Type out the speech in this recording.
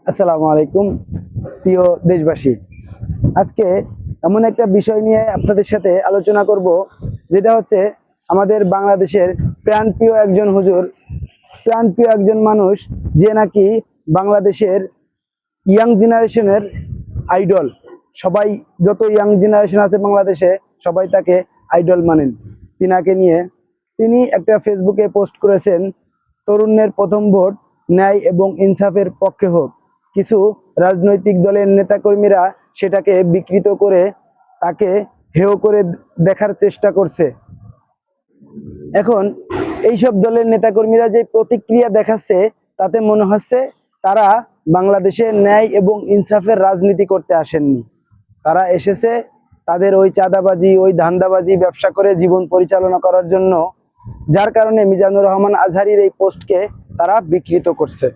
আসসালামু আলাইকুম প্রিয় দেশবাসী। আজকে এমন একটা বিষয় নিয়ে আপনাদের সাথে আলোচনা করব, যেটা হচ্ছে আমাদের বাংলাদেশের প্রাণপ্রিয় একজন হুজুর, প্রাণপ্রিয় একজন মানুষ, যে নাকি বাংলাদেশের ইয়াং জেনারেশনের আইডল। সবাই, যত ইয়াং জেনারেশন আছে বাংলাদেশে, সবাই তাকে আইডল মানেন। তিনাকে নিয়ে তিনি একটা ফেসবুকে পোস্ট করেছেন, তরুণের প্রথম ভোট ন্যায় এবং ইনসাফের পক্ষে হোক। কিছু রাজনৈতিক দলের নেতাকর্মীরা সেটাকে বিকৃত করে তাকে হেয় করে দেখার চেষ্টা করছে। এখন এইসব দলের নেতাকর্মীরা যে প্রতিক্রিয়া দেখাচ্ছে, তাতে মনে হচ্ছে তারা বাংলাদেশে ন্যায় এবং ইনসাফের রাজনীতি করতে আসেননি। তারা এসেছে তাদের ওই চাঁদাবাজি, ওই ধান্দাবাজি ব্যবসা করে জীবন পরিচালনা করার জন্য, যার কারণে মিজানুর রহমান আজহারীর এই পোস্টকে তারা বিকৃত করছে।